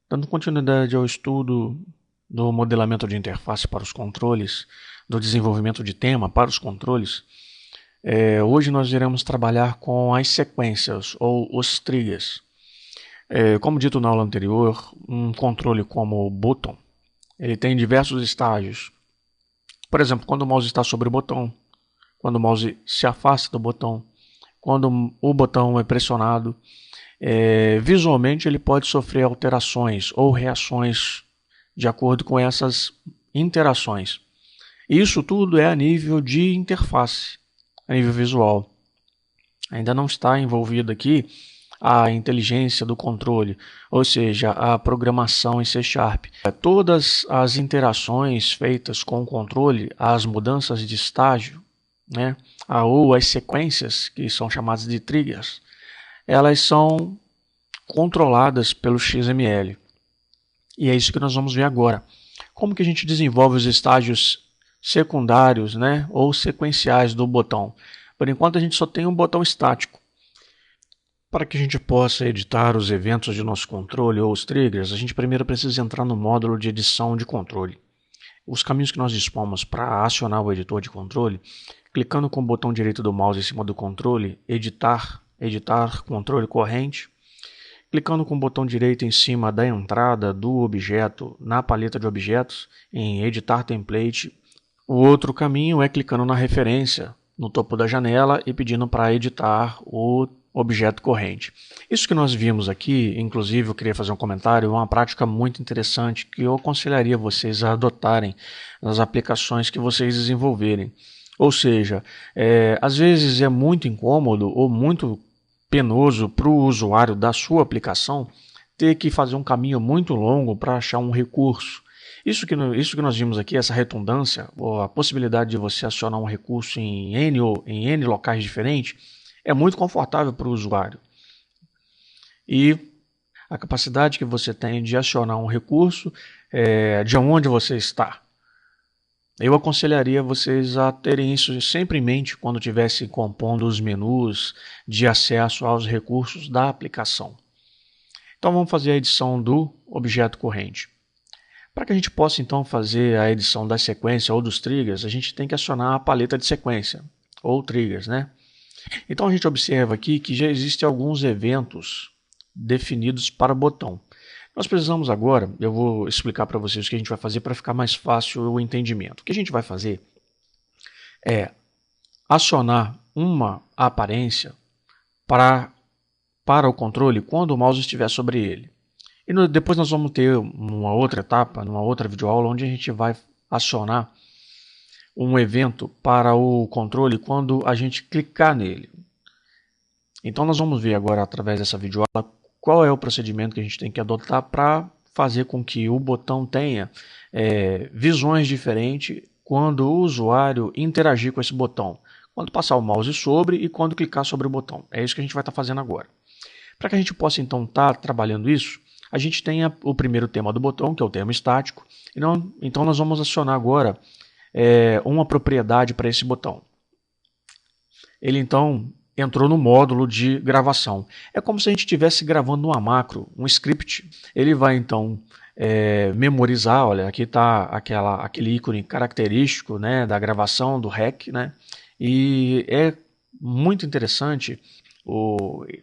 Dando continuidade ao estudo do modelamento de interface para os controles, do desenvolvimento de tema para os controles, hoje nós iremos trabalhar com as sequências ou os triggers. Como dito na aula anterior, um controle como o button, ele tem diversos estágios. Por exemplo, quando o mouse está sobre o botão, quando o mouse se afasta do botão, quando o botão é pressionado, visualmente ele pode sofrer alterações ou reações de acordo com essas interações. Isso tudo é a nível de interface, a nível visual. Ainda não está envolvido aqui a inteligência do controle, ou seja, a programação em C#. Todas as interações feitas com o controle, as mudanças de estágio, né, ou as sequências, que são chamadas de triggers, elas são controladas pelo XML. E é isso que nós vamos ver agora. Como que a gente desenvolve os estágios secundários, né, ou sequenciais do botão? Por enquanto a gente só tem um botão estático. Para que a gente possa editar os eventos de nosso controle ou os triggers, a gente primeiro precisa entrar no módulo de edição de controle. Os caminhos que nós dispomos para acionar o editor de controle, clicando com o botão direito do mouse em cima do controle, editar controle corrente, clicando com o botão direito em cima da entrada do objeto na paleta de objetos, em editar template. O outro caminho é clicando na referência no topo da janela e pedindo para editar o objeto corrente. Isso que nós vimos aqui, inclusive eu queria fazer um comentário, é uma prática muito interessante que eu aconselharia vocês a adotarem nas aplicações que vocês desenvolverem. Ou seja, às vezes é muito incômodo ou muito penoso para o usuário da sua aplicação ter que fazer um caminho muito longo para achar um recurso. Isso que nós vimos aqui, essa redundância, ou a possibilidade de você acionar um recurso em N locais diferentes, é muito confortável para o usuário. E a capacidade que você tem de acionar um recurso de onde você está. Eu aconselharia vocês a terem isso sempre em mente quando estivessem compondo os menus de acesso aos recursos da aplicação. Então vamos fazer a edição do objeto corrente. Para que a gente possa então fazer a edição da sequência ou dos triggers, a gente tem que acionar a paleta de sequência, ou triggers, né? Então a gente observa aqui que já existem alguns eventos definidos para o botão. Nós precisamos agora, eu vou explicar para vocês o que a gente vai fazer para ficar mais fácil o entendimento. O que a gente vai fazer é acionar uma aparência para o controle quando o mouse estiver sobre ele. E depois nós vamos ter uma outra etapa, numa outra videoaula, onde a gente vai acionar um evento para o controle quando a gente clicar nele. Então nós vamos ver agora através dessa videoaula qual é o procedimento que a gente tem que adotar para fazer com que o botão tenha visões diferentes quando o usuário interagir com esse botão. Quando passar o mouse sobre e quando clicar sobre o botão. É isso que a gente vai estar fazendo agora. Para que a gente possa então estar trabalhando isso, a gente tem o primeiro tema do botão, que é o tema estático. Então nós vamos acionar agora uma propriedade para esse botão. Ele então entrou no módulo de gravação. É como se a gente estivesse gravando uma macro, um script. Ele vai então memorizar, olha, aqui está aquele ícone característico, né, da gravação, do REC, né, e é muito interessante,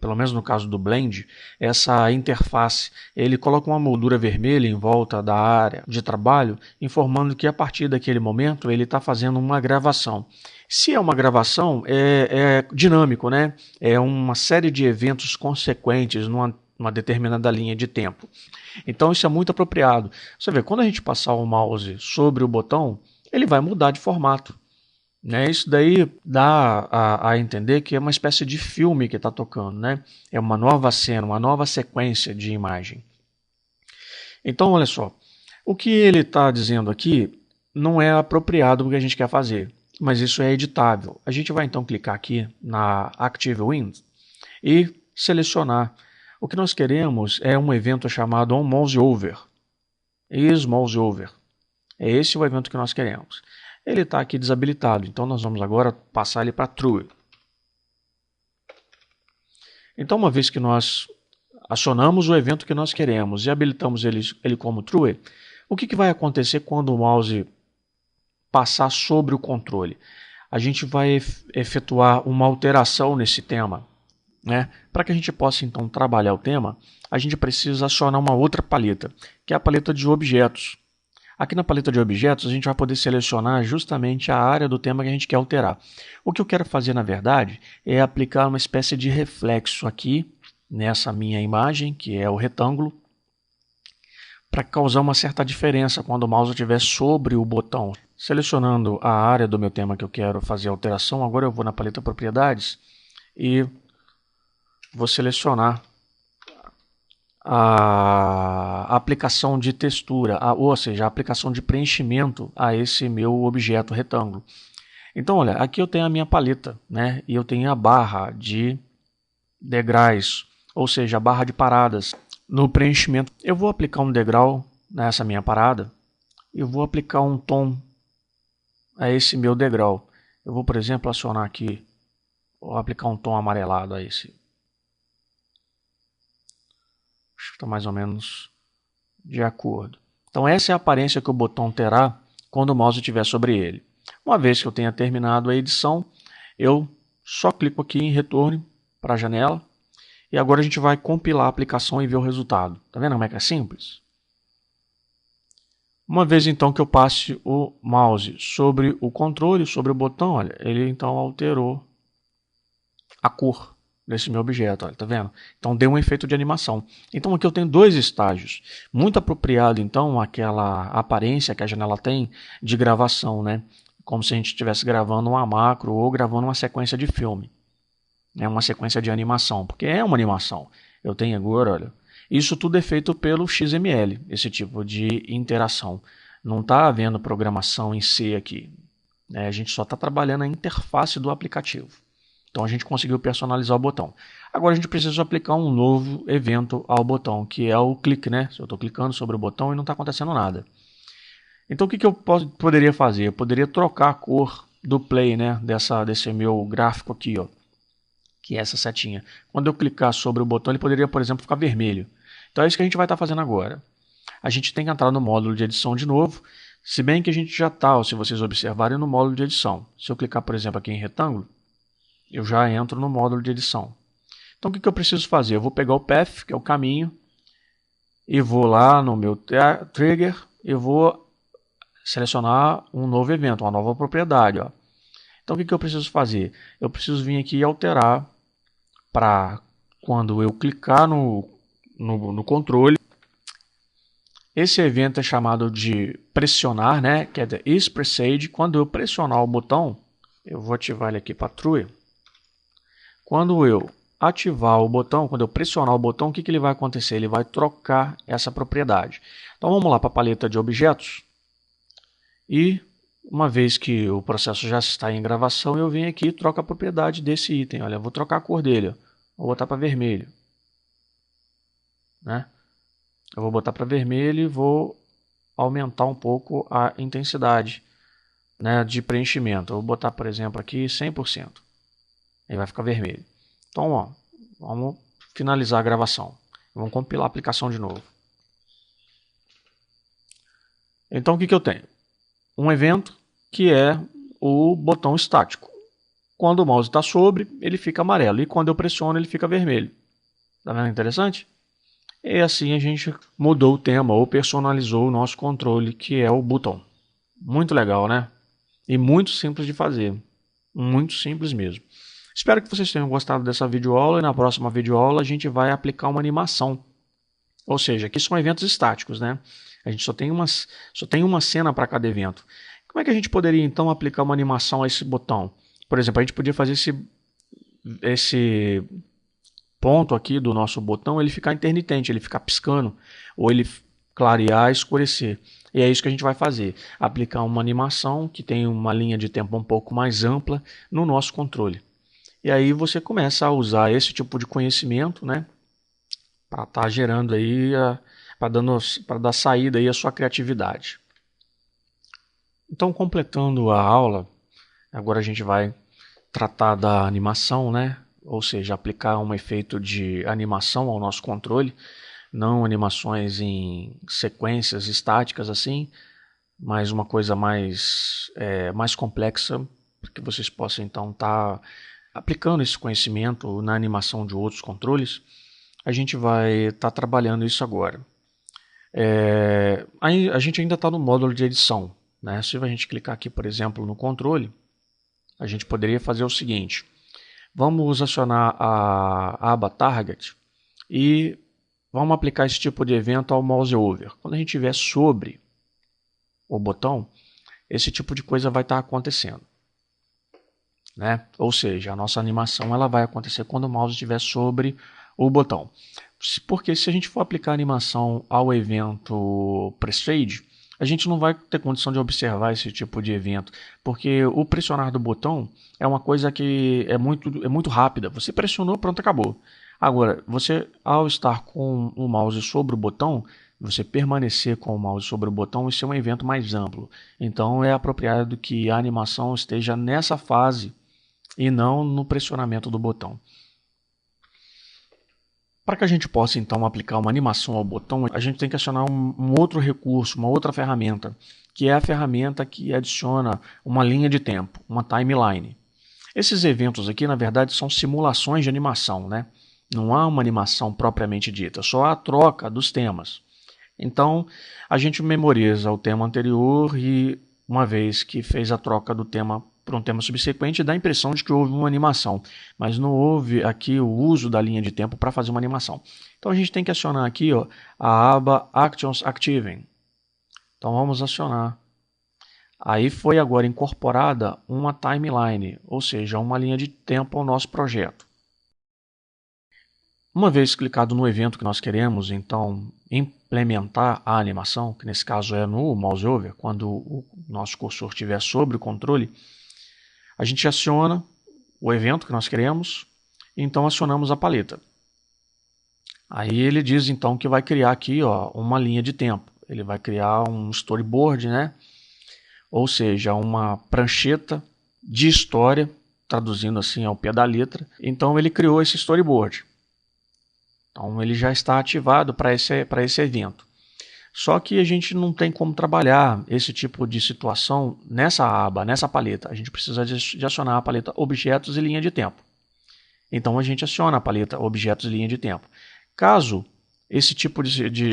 pelo menos no caso do Blend, essa interface. Ele coloca uma moldura vermelha em volta da área de trabalho, informando que a partir daquele momento ele está fazendo uma gravação. Se é uma gravação, é dinâmico, né? É uma série de eventos consequentes numa determinada linha de tempo. Então isso é muito apropriado. Você vê, quando a gente passar o mouse sobre o botão, ele vai mudar de formato. Né? Isso daí dá a entender que é uma espécie de filme que está tocando, né? É uma nova cena, uma nova sequência de imagem. Então, olha só, o que ele está dizendo aqui não é apropriado para o que a gente quer fazer, mas isso é editável. A gente vai então clicar aqui na Active Wind e selecionar. O que nós queremos é um evento chamado onMouseOver. IsMouseOver. É esse o evento que nós queremos. Ele está aqui desabilitado, então nós vamos agora passar ele para True. Então, uma vez que nós acionamos o evento que nós queremos e habilitamos ele como true, o que vai acontecer quando o mouse passar sobre o controle? A gente vai efetuar uma alteração nesse tema, né? Para que a gente possa então trabalhar o tema, a gente precisa acionar uma outra paleta, que é a paleta de objetos. Aqui na paleta de objetos, a gente vai poder selecionar justamente a área do tema que a gente quer alterar. O que eu quero fazer, na verdade, é aplicar uma espécie de reflexo aqui, nessa minha imagem, que é o retângulo, para causar uma certa diferença quando o mouse estiver sobre o botão. Selecionando a área do meu tema que eu quero fazer a alteração, agora eu vou na paleta propriedades e vou selecionar a aplicação de textura, ou seja, a aplicação de preenchimento a esse meu objeto retângulo. Então, olha, aqui eu tenho a minha paleta, né? E eu tenho a barra de degraus, ou seja, a barra de paradas. No preenchimento, eu vou aplicar um degrau nessa minha parada e vou aplicar um tom a esse meu degrau. Eu vou, por exemplo, acionar aqui, vou aplicar um tom amarelado a esse. Acho que está mais ou menos de acordo. Então essa é a aparência que o botão terá quando o mouse estiver sobre ele. Uma vez que eu tenha terminado a edição, eu só clico aqui em retorno para a janela. E agora a gente vai compilar a aplicação e ver o resultado. Tá vendo como é que é simples? Uma vez então que eu passe o mouse sobre o controle, sobre o botão, olha, ele então alterou a cor desse meu objeto, olha, tá vendo? Então deu um efeito de animação. Então aqui eu tenho dois estágios, muito apropriado então aquela aparência que a janela tem de gravação, né? Como se a gente estivesse gravando uma macro ou gravando uma sequência de filme. É uma sequência de animação, porque é uma animação. Eu tenho agora, olha, isso tudo é feito pelo XML, esse tipo de interação. Não está havendo programação em C aqui. A gente só está trabalhando a interface do aplicativo. Então a gente conseguiu personalizar o botão. Agora a gente precisa aplicar um novo evento ao botão, que é o clique, né? Se eu estou clicando sobre o botão e não está acontecendo nada. Então o que eu poderia fazer? Eu poderia trocar a cor do play, né? Desse meu gráfico aqui, ó, que é essa setinha. Quando eu clicar sobre o botão, ele poderia, por exemplo, ficar vermelho. Então é isso que a gente vai estar fazendo agora. A gente tem que entrar no módulo de edição de novo, se bem que a gente já está, se vocês observarem, no módulo de edição. Se eu clicar, por exemplo, aqui em retângulo, eu já entro no módulo de edição. Então o que eu preciso fazer? Eu vou pegar o path, que é o caminho, e vou lá no meu trigger e vou selecionar um novo evento, uma nova propriedade. Ó. Então o que eu preciso fazer? Eu preciso vir aqui e alterar para quando eu clicar no controle, esse evento é chamado de pressionar, né? Que é isPrecede. Quando eu pressionar o botão, eu vou ativar ele aqui para true. Quando eu ativar o botão, quando eu pressionar o botão, o que ele vai acontecer? Ele vai trocar essa propriedade. Então vamos lá para a paleta de objetos. E uma vez que o processo já está em gravação, eu venho aqui e troco a propriedade desse item. Olha, eu vou trocar a cor dele. Ó. Vou botar para vermelho. Né? Eu vou botar para vermelho e vou aumentar um pouco a intensidade, né, de preenchimento. Eu vou botar, por exemplo, aqui 100%. Aí vai ficar vermelho. Então, ó, vamos finalizar a gravação. Vamos compilar a aplicação de novo. Então, o que eu tenho? Um evento que é o botão estático. Quando o mouse está sobre, ele fica amarelo. E quando eu pressiono, ele fica vermelho. Tá vendo? Interessante? E assim a gente mudou o tema ou personalizou o nosso controle, que é o botão. Muito legal, né? E muito simples de fazer. Muito simples mesmo. Espero que vocês tenham gostado dessa videoaula e na próxima videoaula a gente vai aplicar uma animação. Ou seja, aqui são eventos estáticos, né? A gente só tem uma cena para cada evento. Como é que a gente poderia então aplicar uma animação a esse botão? Por exemplo, a gente podia fazer esse ponto aqui do nosso botão ele ficar intermitente, ele ficar piscando, ou ele clarear, escurecer. E é isso que a gente vai fazer, aplicar uma animação que tem uma linha de tempo um pouco mais ampla no nosso controle. E aí você começa a usar esse tipo de conhecimento, né, para estar gerando aí, para dar saída aí à sua criatividade. Então, completando a aula, agora a gente vai tratar da animação, né? ou seja, aplicar um efeito de animação ao nosso controle, não animações em sequências estáticas assim, mas uma coisa mais complexa, para que vocês possam então estar aplicando esse conhecimento na animação de outros controles. A gente vai estar trabalhando isso agora. Aí a gente ainda está no módulo de edição, né? Se a gente clicar aqui, por exemplo, no controle, a gente poderia fazer o seguinte: vamos acionar a aba Target e vamos aplicar esse tipo de evento ao mouse over. Quando a gente estiver sobre o botão, esse tipo de coisa vai estar acontecendo, né? Ou seja, a nossa animação ela vai acontecer quando o mouse estiver sobre o botão. Porque se a gente for aplicar a animação ao evento Press-Fade, a gente não vai ter condição de observar esse tipo de evento, porque o pressionar do botão é uma coisa que é muito rápida. Você pressionou, pronto, acabou. Agora, você ao estar com o mouse sobre o botão, você permanecer com o mouse sobre o botão, isso é um evento mais amplo. Então é apropriado que a animação esteja nessa fase e não no pressionamento do botão. Para que a gente possa então aplicar uma animação ao botão, a gente tem que acionar um outro recurso, uma outra ferramenta, que é a ferramenta que adiciona uma linha de tempo, uma timeline. Esses eventos aqui, na verdade, são simulações de animação, né? Não há uma animação propriamente dita, só há a troca dos temas. Então, a gente memoriza o tema anterior e, uma vez que fez a troca do tema para um tema subsequente, dá a impressão de que houve uma animação, mas não houve aqui o uso da linha de tempo para fazer uma animação. Então, a gente tem que acionar aqui a aba Actions Activing. Então, vamos acionar. Aí foi agora incorporada uma timeline, ou seja, uma linha de tempo ao nosso projeto. Uma vez clicado no evento que nós queremos, então, implementar a animação, que nesse caso é no mouse over, quando o nosso cursor estiver sobre o controle, a gente aciona o evento que nós queremos, e então acionamos a paleta. Aí ele diz então que vai criar aqui uma linha de tempo. Ele vai criar um storyboard, né? Ou seja, uma prancheta de história, traduzindo assim ao pé da letra. Então ele criou esse storyboard. Então ele já está ativado para esse evento. Só que a gente não tem como trabalhar esse tipo de situação nessa aba, nessa paleta. A gente precisa de acionar a paleta Objetos e Linha de Tempo. Então a gente aciona a paleta Objetos e Linha de Tempo. Caso esse tipo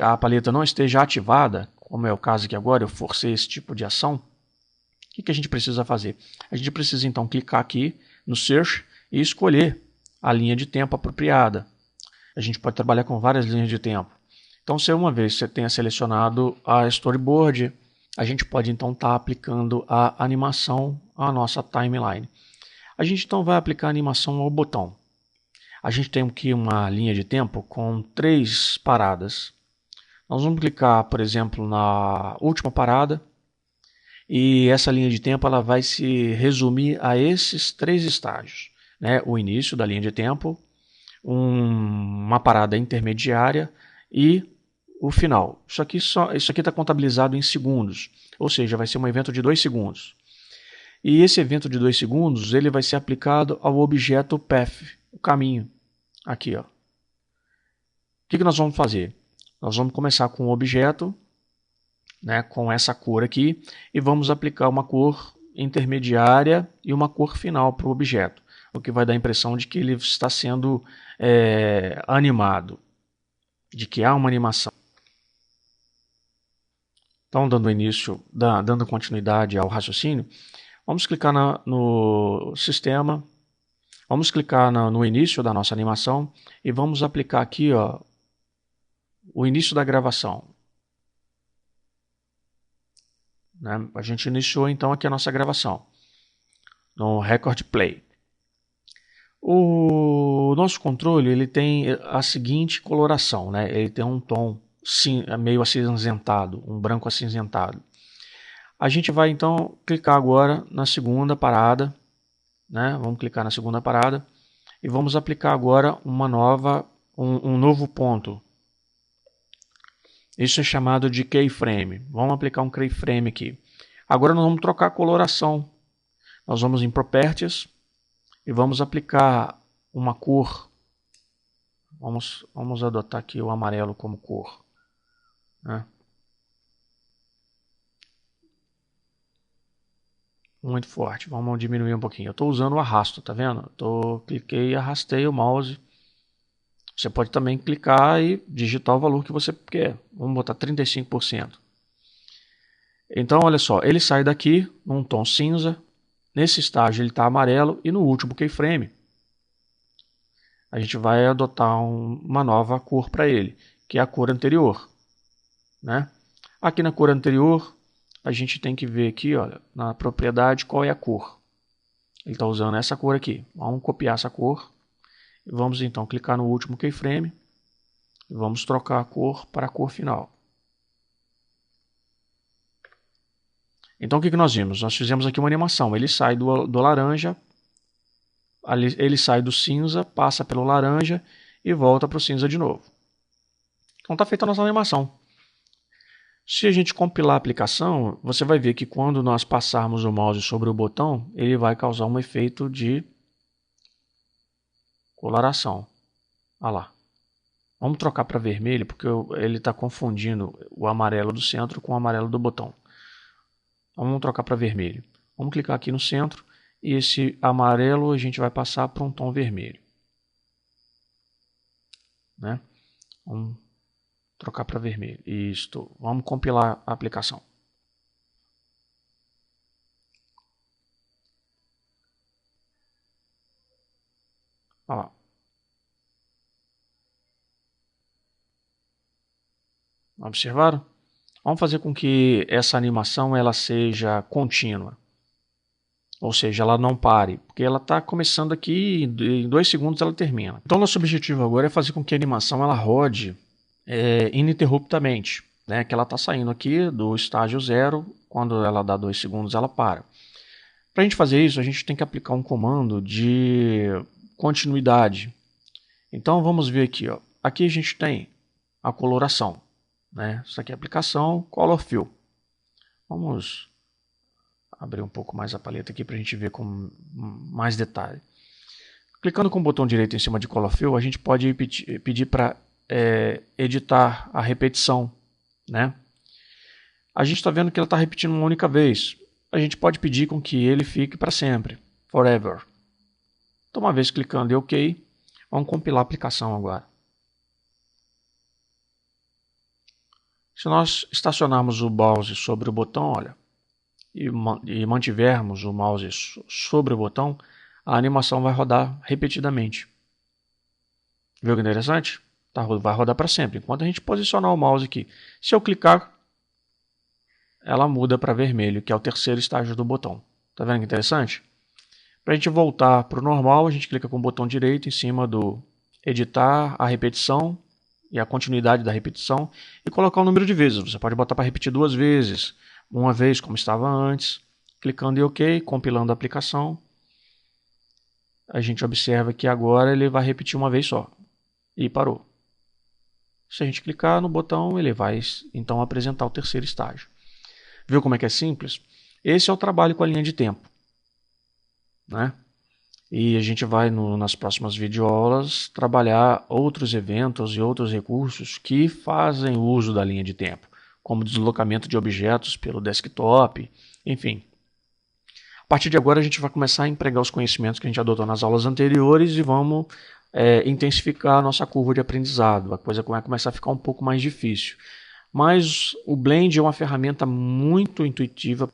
a paleta não esteja ativada, como é o caso aqui agora, eu forcei esse tipo de ação, o que a gente precisa fazer? A gente precisa então clicar aqui no Search e escolher a linha de tempo apropriada. A gente pode trabalhar com várias linhas de tempo. Então, se uma vez você tenha selecionado a storyboard, a gente pode então estar aplicando a animação à nossa timeline. A gente então vai aplicar a animação ao botão. A gente tem aqui uma linha de tempo com 3 paradas. Nós vamos clicar, por exemplo, na última parada e essa linha de tempo ela vai se resumir a esses 3 estágios, né? O início da linha de tempo, uma parada intermediária e o final. Isso aqui está contabilizado em segundos, ou seja, vai ser um evento de 2 segundos. E esse evento de 2 segundos ele vai ser aplicado ao objeto path, o caminho. Aqui, ó. O que nós vamos fazer? Nós vamos começar com o objeto, né, com essa cor aqui, e vamos aplicar uma cor intermediária e uma cor final para o objeto, o que vai dar a impressão de que ele está sendo animado, de que há uma animação. Então, dando continuidade ao raciocínio, vamos clicar no sistema, vamos clicar no início da nossa animação e vamos aplicar aqui o início da gravação. Né? A gente iniciou então aqui a nossa gravação no Record Play. O nosso controle ele tem a seguinte coloração, né? Ele tem um tom meio acinzentado, um branco acinzentado. A gente vai então clicar agora na segunda parada, né? Vamos clicar na segunda parada e vamos aplicar agora um novo ponto. Isso é chamado de keyframe. Vamos aplicar um keyframe aqui. Agora nós vamos trocar a coloração. Nós vamos em Properties e vamos aplicar uma cor. Vamos adotar aqui o amarelo como cor, né? Muito forte. Vamos diminuir um pouquinho. Eu estou usando o arrasto, tá vendo? Cliquei e arrastei o mouse. Você pode também clicar e digitar o valor que você quer. Vamos botar 35%. Então, olha só, ele sai daqui num tom cinza. Nesse estágio ele está amarelo e no último keyframe a gente vai adotar uma nova cor para ele, que é a cor anterior, né? Aqui na cor anterior a gente tem que ver aqui, olha, na propriedade qual é a cor. Ele está usando essa cor aqui. Vamos copiar essa cor e vamos então clicar no último keyframe e vamos trocar a cor para a cor final. Então o que nós vimos? Nós fizemos aqui uma animação. Ele sai do laranja, ele sai do cinza, passa pelo laranja e volta para o cinza de novo. Então está feita a nossa animação. Se a gente compilar a aplicação, você vai ver que quando nós passarmos o mouse sobre o botão, ele vai causar um efeito de coloração. Olha lá. Vamos trocar para vermelho, porque ele está confundindo o amarelo do centro com o amarelo do botão. Vamos trocar para vermelho. Vamos clicar aqui no centro e esse amarelo a gente vai passar para um tom vermelho, né? Vamos trocar para vermelho. Isto. Vamos compilar a aplicação. Olha lá. Observaram? Vamos fazer com que essa animação ela seja contínua. Ou seja, ela não pare, porque ela está começando aqui e em 2 segundos ela termina. Então nosso objetivo agora é fazer com que a animação ela rode ininterruptamente, né? Que ela está saindo aqui do estágio 0, quando ela dá 2 segundos ela para. Para a gente fazer isso, a gente tem que aplicar um comando de continuidade. Então vamos ver aqui, ó. Aqui a gente tem a coloração, né? Isso aqui é a aplicação Color Fill. Vamos abrir um pouco mais a paleta aqui para a gente ver com mais detalhe. Clicando com o botão direito em cima de Color Fill, a gente pode pedir para editar a repetição, né? A gente está vendo que ela está repetindo uma única vez. A gente pode pedir com que ele fique para sempre, forever. Então, uma vez clicando em OK, vamos compilar a aplicação agora. Se nós estacionarmos o mouse sobre o botão, olha, e mantivermos o mouse sobre o botão, a animação vai rodar repetidamente. Viu que interessante? Vai rodar para sempre. Enquanto a gente posicionar o mouse aqui, se eu clicar, ela muda para vermelho, que é o terceiro estágio do botão. Tá vendo que interessante? Para a gente voltar para o normal, a gente clica com o botão direito em cima do editar a repetição e a continuidade da repetição e colocar o número de vezes. Você pode botar para repetir 2 vezes, uma vez como estava antes. Clicando em OK, compilando a aplicação, a gente observa que agora ele vai repetir uma vez só e parou. Se a gente clicar no botão, ele vai então apresentar o terceiro estágio. Viu como é que é simples? Esse é o trabalho com a linha de tempo, né? E a gente vai nas próximas videoaulas trabalhar outros eventos e outros recursos que fazem uso da linha de tempo, como deslocamento de objetos pelo desktop, enfim. A partir de agora a gente vai começar a empregar os conhecimentos que a gente adotou nas aulas anteriores e vamos intensificar a nossa curva de aprendizado. A coisa vai começar a ficar um pouco mais difícil. Mas o Blend é uma ferramenta muito intuitiva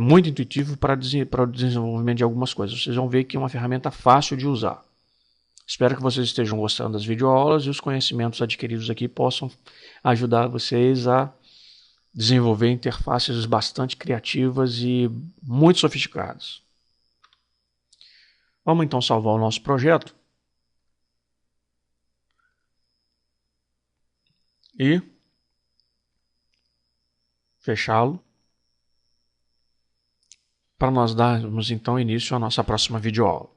muito intuitivo para o desenvolvimento de algumas coisas. Vocês vão ver que é uma ferramenta fácil de usar. Espero que vocês estejam gostando das videoaulas e os conhecimentos adquiridos aqui possam ajudar vocês a desenvolver interfaces bastante criativas e muito sofisticadas. Vamos então salvar o nosso projeto e fechá-lo para nós darmos então início à nossa próxima videoaula.